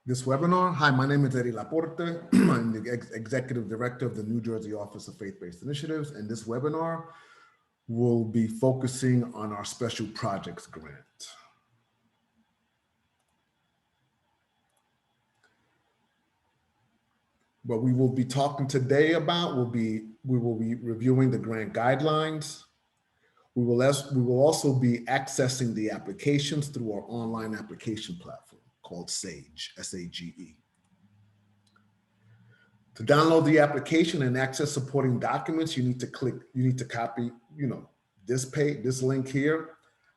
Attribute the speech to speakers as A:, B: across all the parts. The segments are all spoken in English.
A: this webinar. Hi, my name is Eddie Laporte. I'm the Executive Director of the New Jersey Office of Faith-Based Initiatives, and this webinar will be focusing on our Special Projects Grant. What we will be talking today about we will be reviewing the grant guidelines. We will also be accessing the applications through our online application platform called SAGE, S-A-G-E. To download the application and access supporting documents, you need to copy, this page, this link here,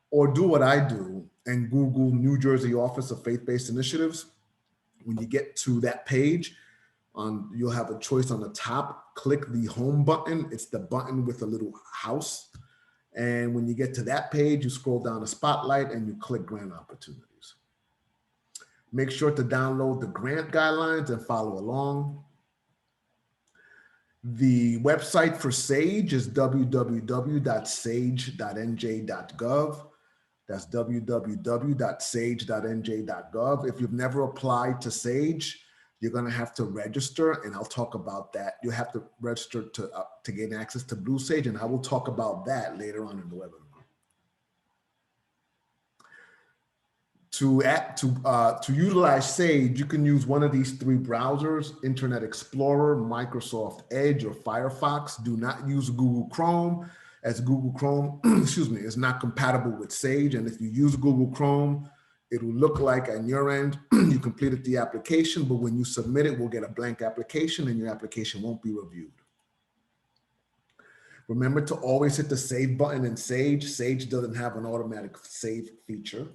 A: or do what I do and Google New Jersey Office of Faith-Based Initiatives. When you get to that page, you'll have a choice on the top. Click the home button. It's the button with a little house. And when you get to that page, you scroll down to Spotlight and you click Grant Opportunities. Make sure to download the grant guidelines and follow along. The website for SAGE is www.sage.nj.gov. That's www.sage.nj.gov. If you've never applied to SAGE, you're going to have to register, and I'll talk about that. You have to register to gain access to Blue Sage, and I will talk about that later on in the webinar. To utilize Sage, you can use one of these three browsers: Internet Explorer, Microsoft Edge, or Firefox. Do not use Google Chrome, as Google Chrome, is not compatible with Sage. And if you use Google Chrome, it will look like on your end, you completed the application, but when you submit it, we'll get a blank application and your application won't be reviewed. Remember to always hit the save button in Sage. Sage doesn't have an automatic save feature.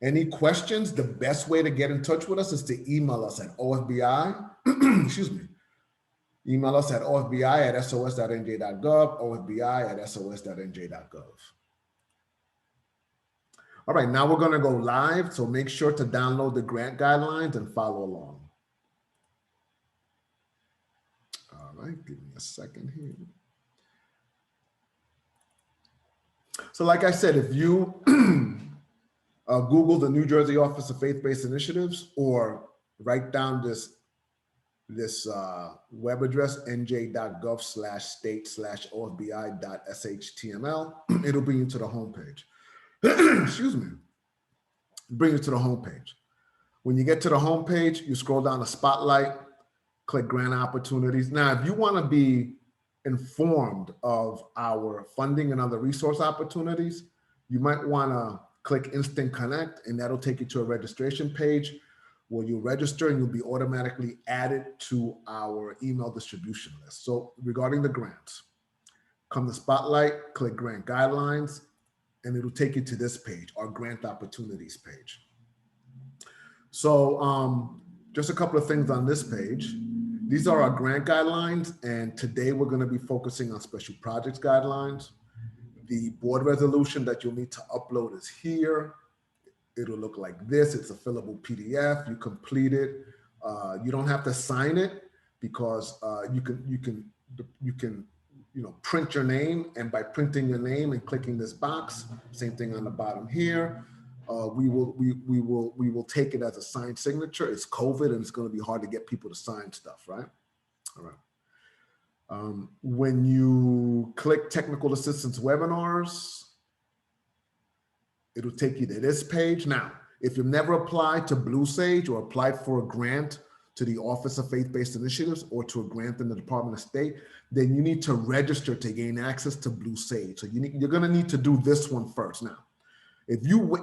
A: Any questions? The best way to get in touch with us is to email us at OFBI, email us at ofbi@sos.nj.gov, ofbi@sos.nj.gov. All right, now we're going to go live, so make sure to download the grant guidelines and follow along. All right, give me a second here. So like I said, if you Google the New Jersey Office of Faith-Based Initiatives, or write down this web address, nj.gov/state/ofbi.shtml, it'll bring you to the homepage. Excuse me. Bring you to the homepage. When you get to the homepage, you scroll down to Spotlight, click Grant Opportunities. Now, if you want to be informed of our funding and other resource opportunities, you might want to click Instant Connect, and that'll take you to a registration page where you register and you'll be automatically added to our email distribution list. So regarding the grants, come to Spotlight, click Grant Guidelines, and it'll take you to this page, our Grant Opportunities page. So just a couple of things on this page. These are our grant guidelines, and today we're going to be focusing on special projects guidelines. The board resolution that you'll need to upload is here. It'll look like this. It's a fillable PDF. You complete it. You don't have to sign it because you can print your name, and by printing your name and clicking this box, same thing on the bottom here, we will take it as a signed signature. It's COVID, and it's going to be hard to get people to sign stuff, right? All right. When you click Technical Assistance Webinars, it'll take you to this page. Now, if you've never applied to Blue Sage or applied for a grant to the Office of Faith-Based Initiatives or to a grant in the Department of State, then you need to register to gain access to Blue Sage. So you're going to need to do this one first. Now, if you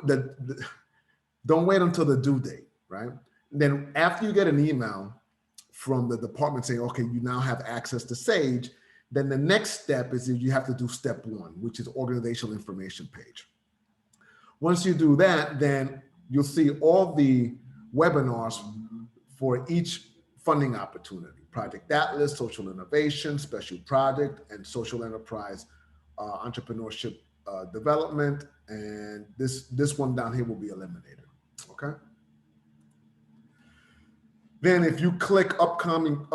A: don't wait until the due date, right? Then after you get an email from the department saying, okay, you now have access to Sage, then the next step is you have to do step one, which is organizational information page. Once you do that, then you'll see all the webinars for each funding opportunity: Project Atlas, Social Innovation, Special Project, and Social Enterprise Entrepreneurship Development. And this one down here will be eliminated, okay? Then if you click upcoming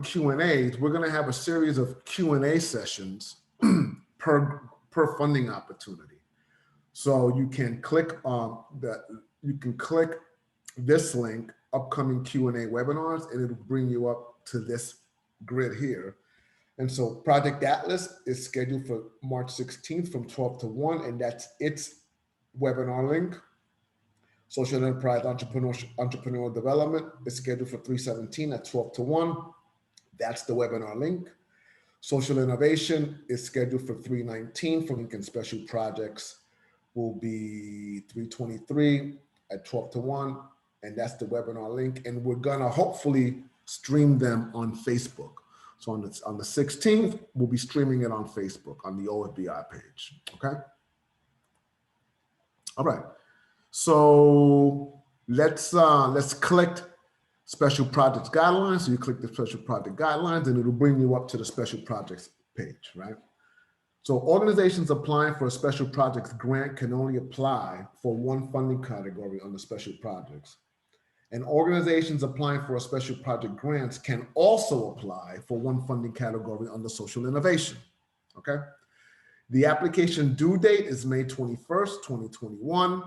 A: Q&As, we're going to have a series of Q&A sessions per funding opportunity. So you can click this link, upcoming Q&A webinars, and it'll bring you up to this grid here. And so Project Atlas is scheduled for March 16th from 12 to 1, and that's its webinar link. Social Enterprise Entrepreneurial Development is scheduled for 3/17 at 12 to 1. That's the webinar link. Social Innovation is scheduled for 3/19 for Lincoln Special Projects will be 3/23 at 12 to 1. And that's the webinar link. And we're gonna hopefully stream them on Facebook. So on the 16th, we'll be streaming it on Facebook on the OFBI page, okay? All right, so let's click Special Projects Guidelines. So you click the Special Project Guidelines and it'll bring you up to the Special Projects page, right? So organizations applying for a Special Projects grant can only apply for one funding category under Special Projects. And organizations applying for a Special Project grants can also apply for one funding category under Social Innovation, okay? The application due date is May 21st, 2021.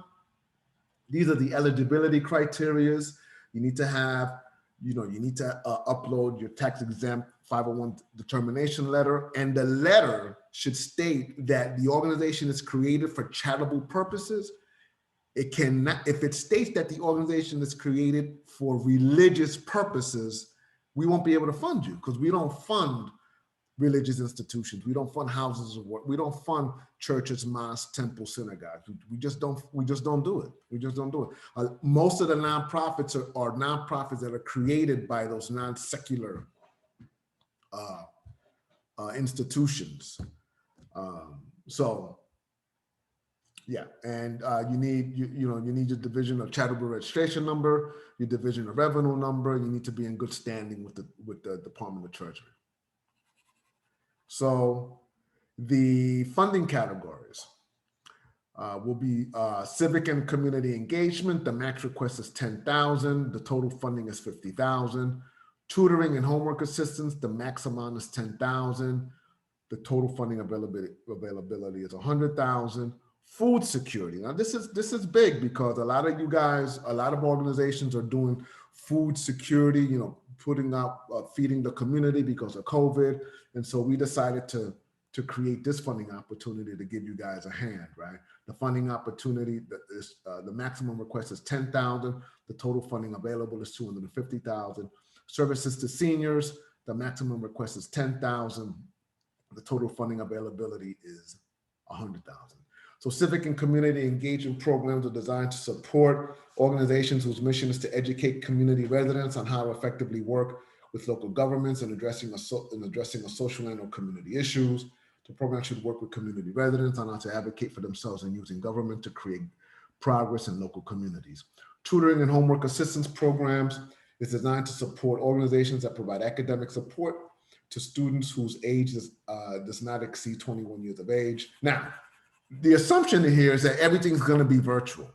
A: These are the eligibility criterias. You need to have, you need to upload your tax exempt 501 determination letter, and the letter should state that the organization is created for charitable purposes. It cannot, if it states that the organization is created for religious purposes, we won't be able to fund you because we don't fund religious institutions. We don't fund houses of work. We don't fund churches, mosques, temples, synagogues. We just don't do it. We just don't do it. Most of the nonprofits are nonprofits that are created by those non-secular institutions. Yeah, and you need your division of charitable registration number, your division of revenue number. You need to be in good standing with the Department of Treasury. So the funding categories will be civic and community engagement. The max request is $10,000. The total funding is $50,000. Tutoring and homework assistance. The max amount is $10,000. The total funding availability is $100,000. Food security. Now this is big because a lot of you guys, a lot of organizations are doing food security, putting out, feeding the community because of COVID. And so we decided to create this funding opportunity to give you guys a hand, right? The funding opportunity, the maximum request is $10,000. The total funding available is $250,000. Services to seniors, the maximum request is $10,000. The total funding availability is $100,000. So civic and community engagement programs are designed to support organizations whose mission is to educate community residents on how to effectively work with local governments and addressing a social and or community issues. The program should work with community residents on how to advocate for themselves and using government to create progress in local communities. Tutoring and homework assistance programs is designed to support organizations that provide academic support to students whose age does not exceed 21 years of age. Now, the assumption here is that everything's going to be virtual,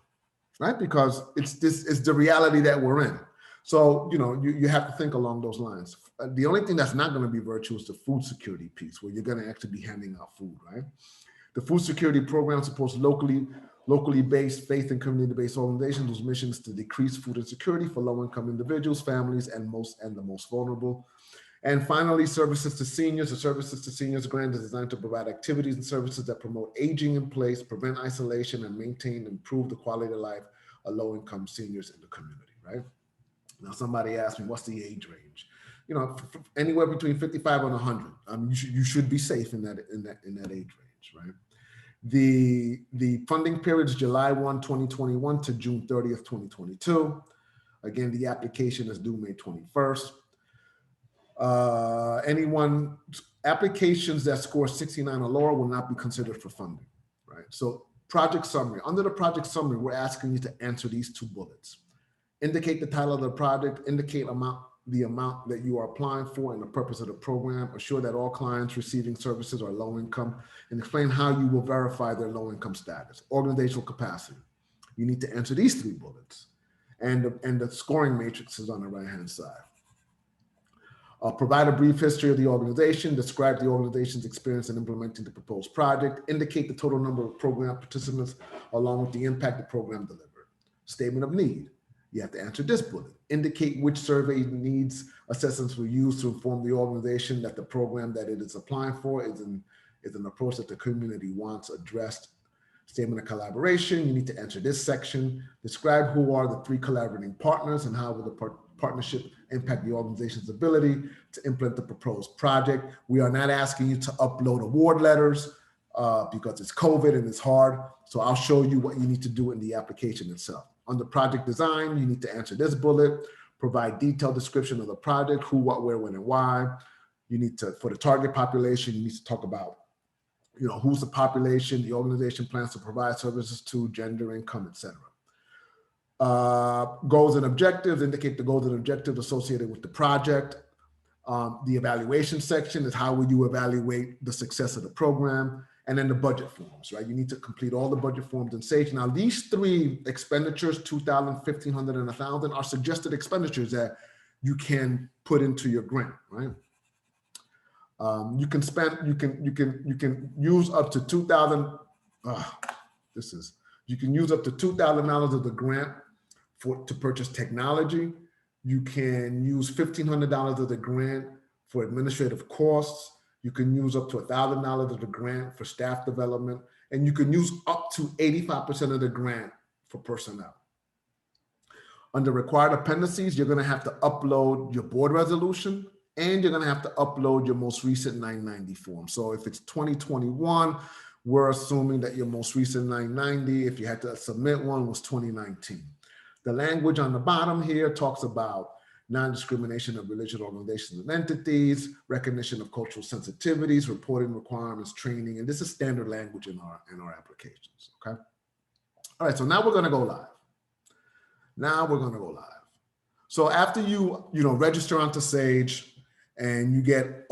A: right? Because it's the reality that we're in. So, you have to think along those lines. The only thing that's not going to be virtual is the food security piece, where you're going to actually be handing out food, right? The food security program supports locally based faith and community-based organizations whose mission is to decrease food insecurity for low-income individuals, families, and the most vulnerable. And finally, services to seniors. The Services to Seniors grant is designed to provide activities and services that promote aging in place, prevent isolation, and maintain and improve the quality of life of low-income seniors in the community, right? Now, somebody asked me, what's the age range? Anywhere between 55 and 100. You should be safe in that age range, right? The funding period is July 1, 2021 to June 30th, 2022. Again, the application is due May 21st. Applications that score 69 or lower will not be considered for funding, right? So project summary. Under the project summary, we're asking you to answer these two bullets. Indicate the title of the project, indicate the amount that you are applying for and the purpose of the program, assure that all clients receiving services are low income, and explain how you will verify their low income status. Organizational capacity. You need to answer these three bullets. And the scoring matrix is on the right-hand side. Provide a brief history of the organization, describe the organization's experience in implementing the proposed project, indicate the total number of program participants along with the impact the program delivered. Statement of need. You have to answer this bullet. Indicate which survey needs assessments were used to inform the organization that the program that it is applying for is an approach that the community wants addressed. Statement of collaboration, you need to answer this section. Describe who are the 3 collaborating partners and how will the partnership impact the organization's ability to implement the proposed project. We are not asking you to upload award letters because it's COVID and it's hard. So I'll show you what you need to do in the application itself. Under project design, you need to answer this bullet, provide detailed description of the project, who, what, where, when, and why. You need to, for the target population, you need to talk about, who's the population the organization plans to provide services to, gender, income, etc. Goals and objectives, indicate the goals and objectives associated with the project. The evaluation section is how will you evaluate the success of the program. And then the budget forms, right? You need to complete all the budget forms in Sage. Now, these 3 expenditures, $2,000, $1,500, and $1,000, are suggested expenditures that you can put into your grant, right? You can use up to $2,000. You can use up to $2,000 of the grant to purchase technology. You can use $1,500 of the grant for administrative costs. You can use up to $1,000 of the grant for staff development, and you can use up to 85% of the grant for personnel. Under required appendices, you're going to have to upload your board resolution, and you're going to have to upload your most recent 990 form. So if it's 2021, we're assuming that your most recent 990, if you had to submit one, was 2019. The language on the bottom here talks about non-discrimination of religious organizations and entities, recognition of cultural sensitivities, reporting requirements, training, and this is standard language in our applications, okay? All right, so now we're gonna go live. So after you register onto Sage and you get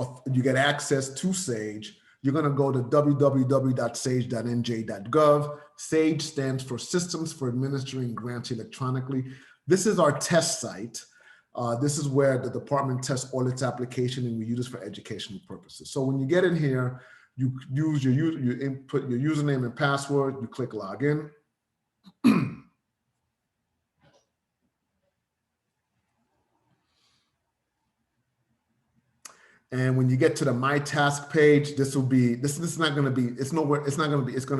A: access to Sage, you're gonna go to www.sage.nj.gov. Sage stands for Systems for Administering Grants Electronically. This is our test site. This is where the department tests all its application, and we use this for educational purposes. So when you get in here, you input your username and password, you click login. And when you get to the My Task page, it's going to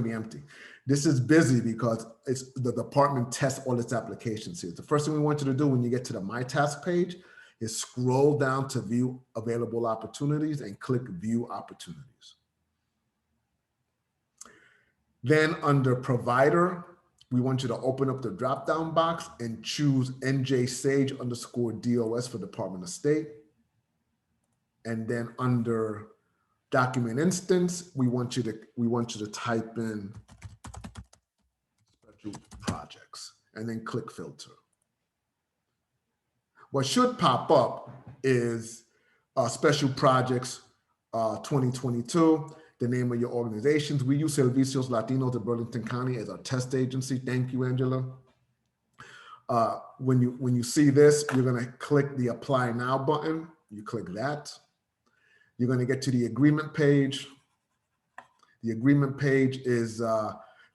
A: be empty. This is busy because it's the department tests all its applications here. The first thing we want you to do when you get to the My Task page is scroll down to view available opportunities and click view opportunities. Then under provider, we want you to open up the drop-down box and choose NJ Sage_DOS for Department of State. And then under document instance, we want you to type in special projects and then click filter. What should pop up is special projects 2022, the name of your organizations. We use Servicios Latinos de Burlington County as our test agency. Thank you, Angela. When you see this, you're gonna click the Apply Now button. You click that. You're going to get to the agreement page. The agreement page is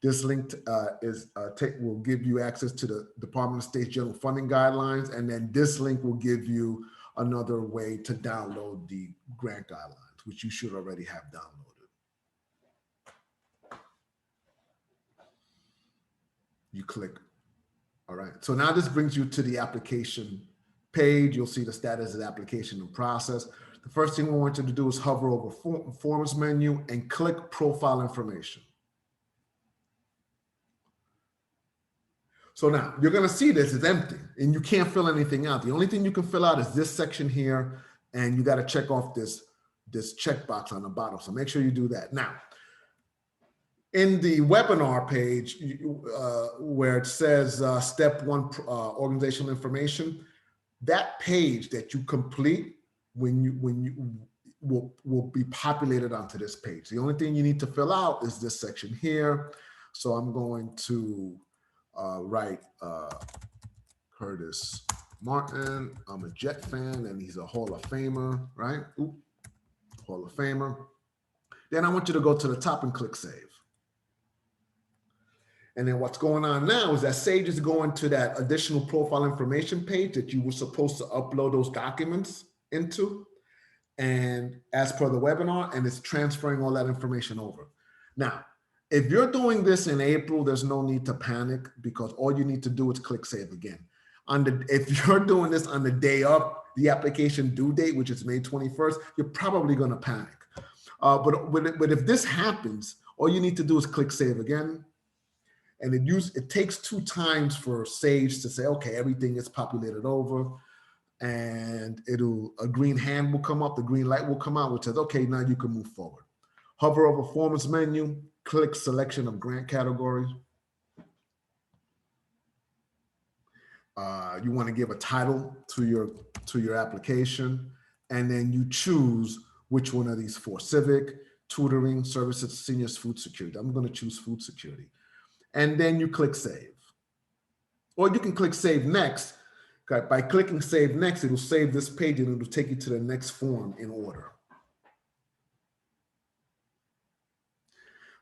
A: this link will give you access to the Department of State's general funding guidelines, and then this link will give you another way to download the grant guidelines, which you should already have downloaded. You click. All right. So now this brings you to the application page. You'll see the status of the application in process. The first thing we want you to do is hover over Forms menu and click Profile Information. So now you're going to see this is empty and you can't fill anything out. The only thing you can fill out is this section here, and you got to check off this checkbox on the bottom. So make sure you do that. Now, in the webinar page where it says Step 1 organizational information, that page that you complete will be populated onto this page. The only thing you need to fill out is this section here. So I'm going to write Curtis Martin. I'm a Jet fan and he's a Hall of Famer, right? Ooh, Hall of Famer. Then I want you to go to the top and click Save. And then what's going on now is that Sage is going to that additional profile information page that you were supposed to upload those documents into, and as per the webinar, and it's transferring all that information over. Now, if you're doing this in April, there's no need to panic, because all you need to do is click save again. If you're doing this on the day of the application due date, which is May 21st, you're probably going to panic. But if this happens, all you need to do is click save again. And it takes 2 times for Sage to say, okay, everything is populated over, and a green hand will come up, the green light will come out, which says, okay, now you can move forward. Hover over performance menu, click selection of grant categories. You want to give a title to your application, and then you choose which one of these 4: civic, tutoring, services, seniors, food security. I'm going to choose food security. And then you click save. Or you can click save next. By clicking save next, it'll save this page and it'll take you to the next form in order.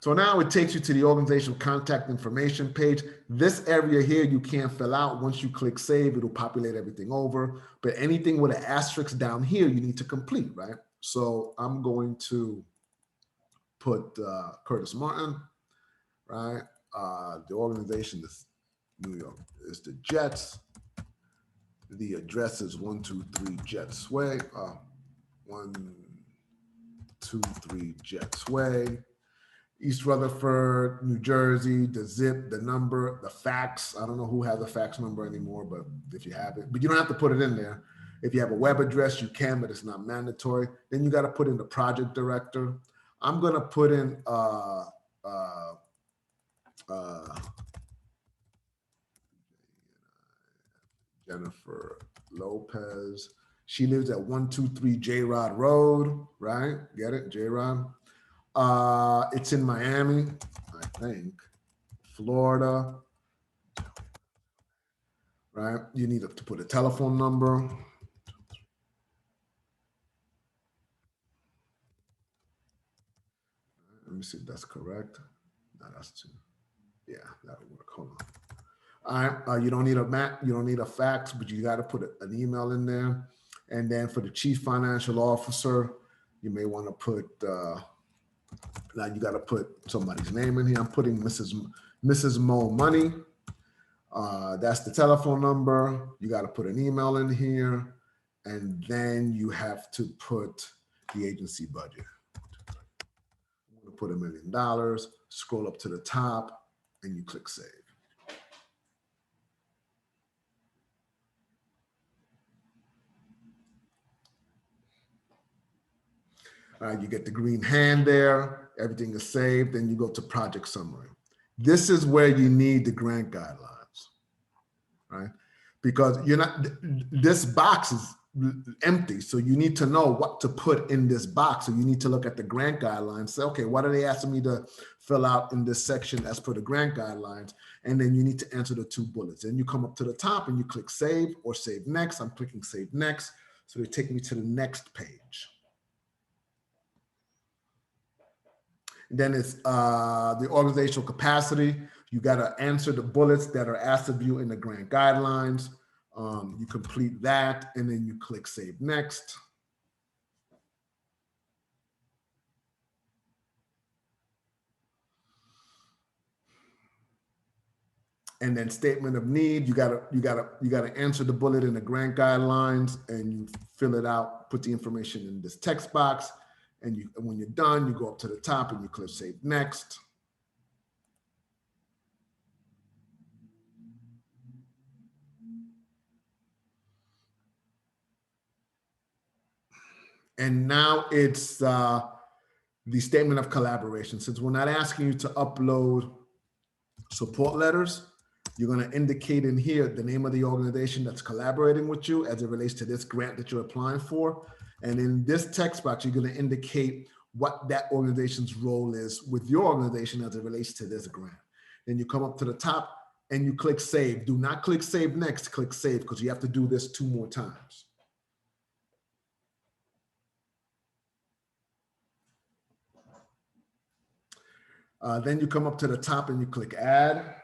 A: So now it takes you to the organizational contact information page. This area here you can't fill out. Once you click save, it'll populate everything over. But anything with an asterisk down here, you need to complete, right? So I'm going to put Curtis Martin, right? The organization is New York, is the Jets. The address is 123 Jets Way. 123 Jets Way. East Rutherford, New Jersey, the zip, the number, the fax. I don't know who has a fax number anymore, but if you have it, but you don't have to put it in there. If you have a web address, you can, but it's not mandatory. Then you got to put in the project director. I'm going to put in Jennifer Lopez. She lives at 123 J Rod Road, right? Get it? J Rod. It's in Miami, I think, Florida, right? You need to put a telephone number. Let me see if that's correct. No, that's two. Yeah, that'll work. Hold on. All right, you don't need a fax, but you got to put an email in there. And then for the chief financial officer, you may want to put. Now you got to put somebody's name in here. I'm putting Mrs. Mo Money. That's the telephone number. You got to put an email in here, and then you have to put the agency budget. I'm going to put $1 million. Scroll up to the top, and you click save. You get the green hand there. Everything is saved. Then you go to project summary. This is where you need the grant guidelines, right? Because this box is empty. So you need to know what to put in this box. So you need to look at the grant guidelines. Say, okay, what are they asking me to fill out in this section as per the grant guidelines? And then you need to answer the 2 bullets. And you come up to the top and you click save or save next. I'm clicking save next. So they take me to the next page. Then it's the organizational capacity. You got to answer the bullets that are asked of you in the grant guidelines. You complete that, and then you click save next. And then statement of need, you gotta answer the bullet in the grant guidelines, and you fill it out, put the information in this text box. And when you're done, you go up to the top and you click save next. And now it's the statement of collaboration. Since we're not asking you to upload support letters, you're going to indicate in here the name of the organization that's collaborating with you as it relates to this grant that you're applying for. And in this text box, you're going to indicate what that organization's role is with your organization as it relates to this grant. Then you come up to the top and you click save. Do not click save next, click save, because you have to do this 2 more times. Then you come up to the top and you click add.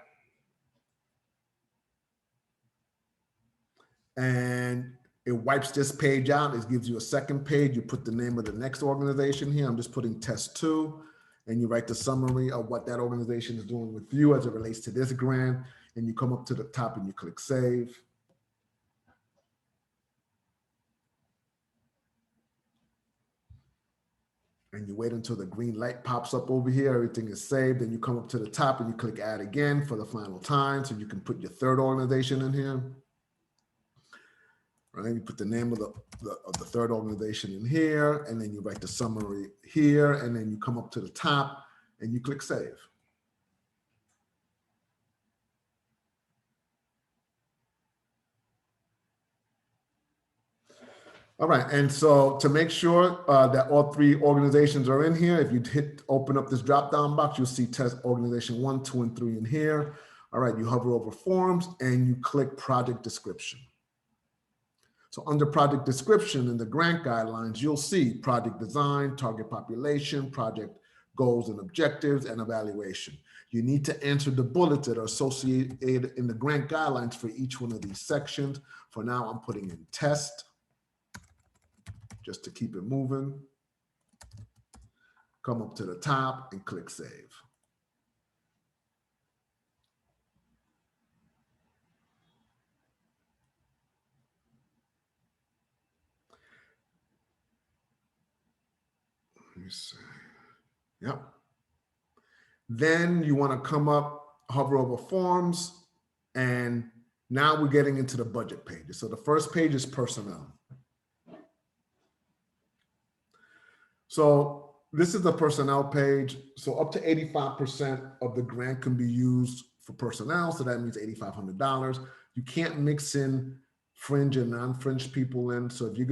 A: and it wipes this page out. It gives you a second page. You put the name of the next organization here. I'm just putting test 2, and you write the summary of what that organization is doing with you as it relates to this grant, and you come up to the top and you click save. And you wait until the green light pops up over here. Everything is saved. Then you come up to the top and you click add again for the final time. So you can put your third organization in here. Right? You put the name of the third organization in here, and then you write the summary here, and then you come up to the top and you click save. All right, and so to make sure that all 3 organizations are in here, if you open up this drop-down box, you'll see test organization 1, 2, and 3 in here. All right, you hover over forms and you click project description. So under project description in the grant guidelines, you'll see project design, target population, project goals and objectives, and evaluation. You need to answer the bullets that are associated in the grant guidelines for each one of these sections. For now, I'm putting in test, just to keep it moving. Come up to the top and click save. Let me see. Yep. Then you want to come up, hover over forms, and now we're getting into the budget pages. So the first page is personnel. So this is the personnel page. So up to 85% of the grant can be used for personnel. So that means $8,500. You can't mix in fringe and non-fringe people in. So if you're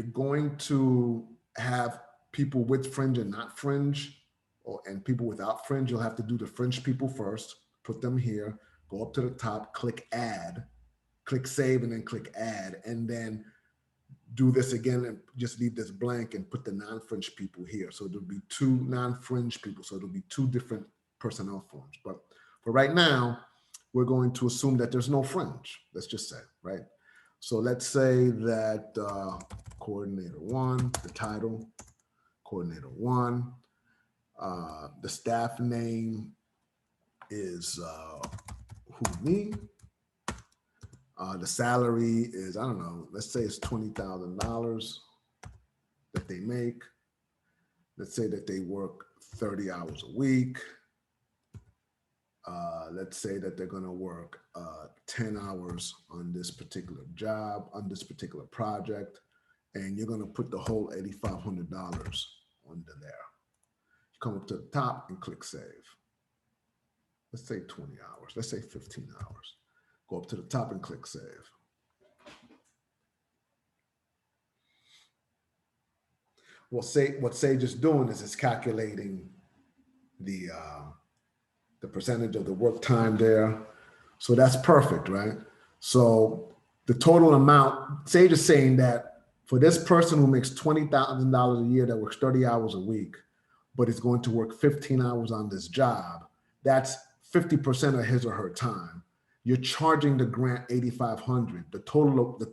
A: going to have people with fringe and not fringe, and people without fringe, you'll have to do the fringe people first, put them here, go up to the top, click add, click save, and then click add, and then do this again and just leave this blank and put the non-fringe people here. So there'll be 2 non-fringe people. So there'll be 2 different personnel forms. But for right now, we're going to assume that there's no fringe. Let's just say, right? So let's say that coordinator 1, the title, coordinator 1, the staff name is who, me. The salary is, I don't know, let's say it's $20,000 that they make. Let's say that they work 30 hours a week. Let's say that they're going to work 10 hours on this particular job, on this particular project, and you're going to put the whole $8,500 under there. You come up to the top and click save. Let's say 20 hours. Let's say 15 hours. Go up to the top and click save. What Sage is doing is it's calculating the percentage of the work time there. So that's perfect, right? So the total amount, Sage is saying that for this person who makes $20,000 a year that works 30 hours a week, but is going to work 15 hours on this job, that's 50% of his or her time. You're charging the grant $8,500. The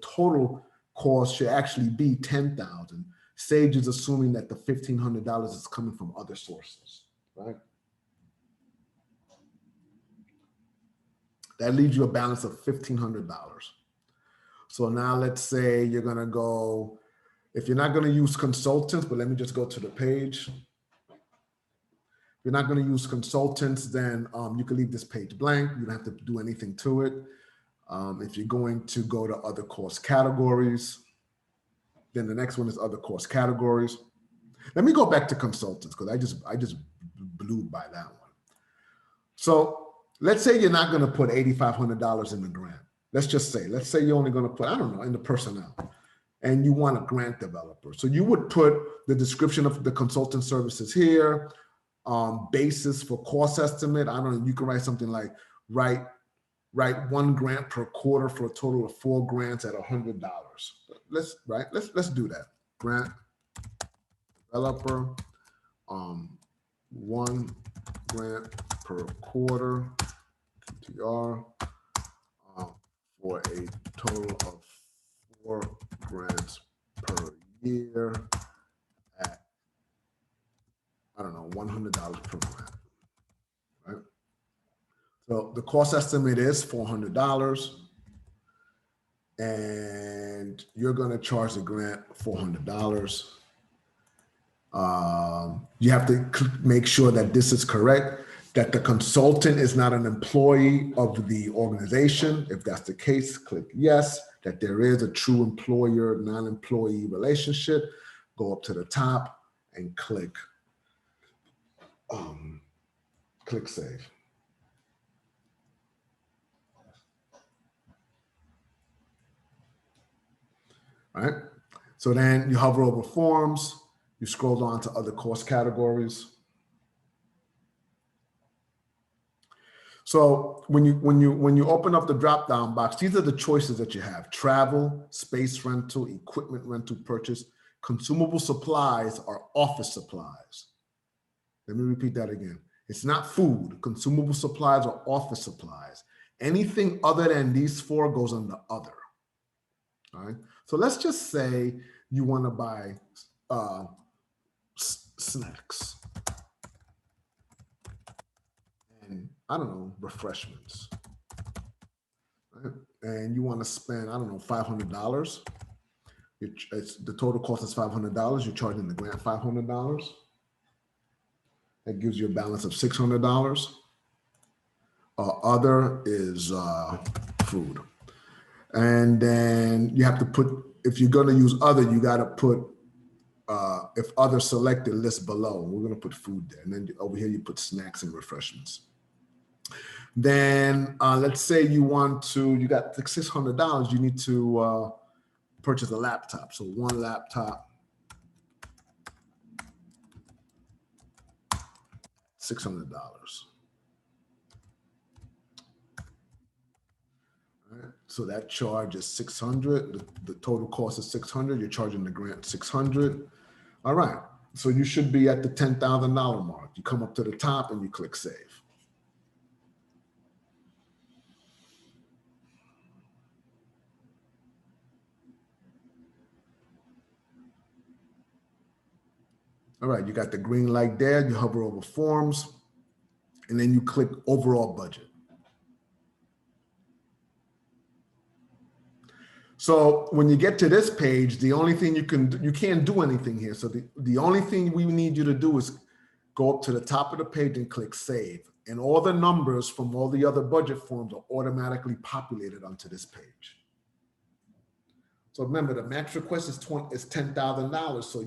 A: total cost should actually be $10,000. Sage is assuming that the $1,500 is coming from other sources, right? That leaves you a balance of $1,500. So now let's say you're going to go, if you're not going to use consultants, but let me just go to the page. If you're not going to use consultants, then you can leave this page blank. You don't have to do anything to it. If you're going to go to other course categories, then the next one is other course categories. Let me go back to consultants because I just blew by that one. So let's say you're not going to put $8,500 in the grant. Let's say you're only going to put, I don't know, in the personnel, and you want a grant developer. So you would put the description of the consultant services here, basis for cost estimate. I don't know, you can write something like write 1 grant per quarter for a total of 4 grants at $100. Let's do that. Grant developer, 1 grant per quarter, TR, for a total of 4 grants per year at, I don't know, $100 per grant, right? So the cost estimate is $400, and you're going to charge the grant $400. You have to make sure that this is correct, that the consultant is not an employee of the organization. If that's the case, click yes. That there is a true employer, non-employee relationship, go up to the top and click save. All right. So then you hover over forms, you scroll down to other cost categories. So when you open up the drop-down box, these are the choices that you have: travel, space rental, equipment rental purchase, consumable supplies, or office supplies. Let me repeat that again. It's not food. Consumable supplies or office supplies. Anything other than these 4 goes under other. All right. So let's just say you want to buy snacks and, I don't know, refreshments. Right? And you want to spend, I don't know, $500. The total cost is $500. You're charging the grant $500. That gives you a balance of $600. Other is food. And then you have to put, if you're going to use other, you got to put, if other selected, list below. We're going to put food there. And then over here, you put snacks and refreshments. Then let's say you got $600, you need to purchase a laptop. So 1 laptop, $600. Right. So that charge is $600. The total cost is $600. You're charging the grant $600. All right. So you should be at the $10,000 mark. You come up to the top and you click save. All right, you got the green light there. You hover over forms, and then you click overall budget. So when you get to this page, the only thing you can't do anything here. So the only thing we need you to do is go up to the top of the page and click save. And all the numbers from all the other budget forms are automatically populated onto this page. So remember, the max request is $10,000. So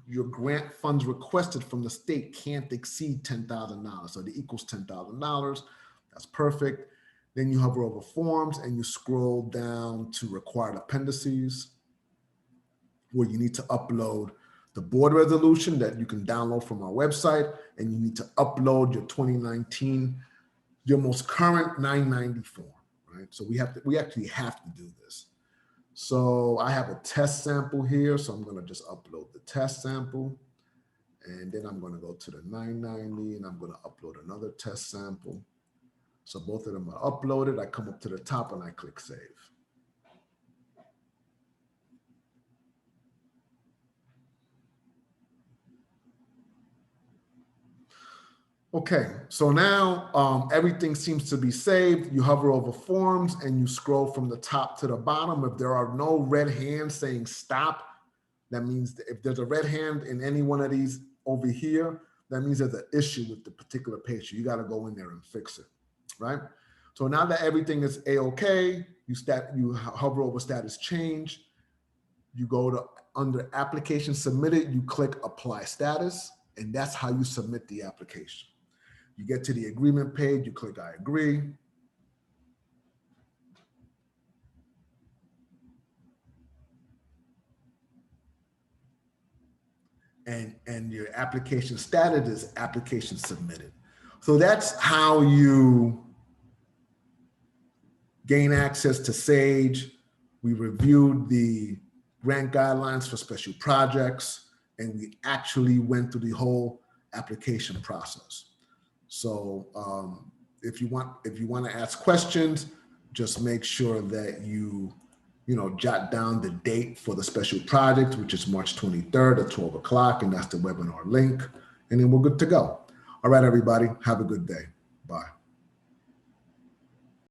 A: your grant funds requested from the state can't exceed $10,000. So it equals $10,000. That's perfect. Then you hover over forms and you scroll down to required appendices, where you need to upload the board resolution that you can download from our website, and you need to upload your 2019, your most current 990 form, right? So we actually have to do this. So I have a test sample here, so I'm going to just upload the test sample, and then I'm going to go to the 990 and I'm going to upload another test sample. So both of them are uploaded. I come up to the top and I click save. Okay, so now everything seems to be saved. You hover over forms and you scroll from the top to the bottom. If there are no red hands saying stop, that means that if there's a red hand in any one of these over here, that means there's an issue with the particular page. You got to go in there and fix it, right? So now that everything is A-OK, you hover over status change. You go to under application submitted, you click apply status, and that's how you submit the application. You get to the agreement page, you click I agree. And your application status is application submitted. So that's how you gain access to Sage. We reviewed the grant guidelines for special projects, and we actually went through the whole application process. So if you want to ask questions, just make sure that you jot down the date for the special project, which is March 23rd at 12 o'clock, and that's the webinar link. And then we're good to go. All right, everybody, have a good day. Bye.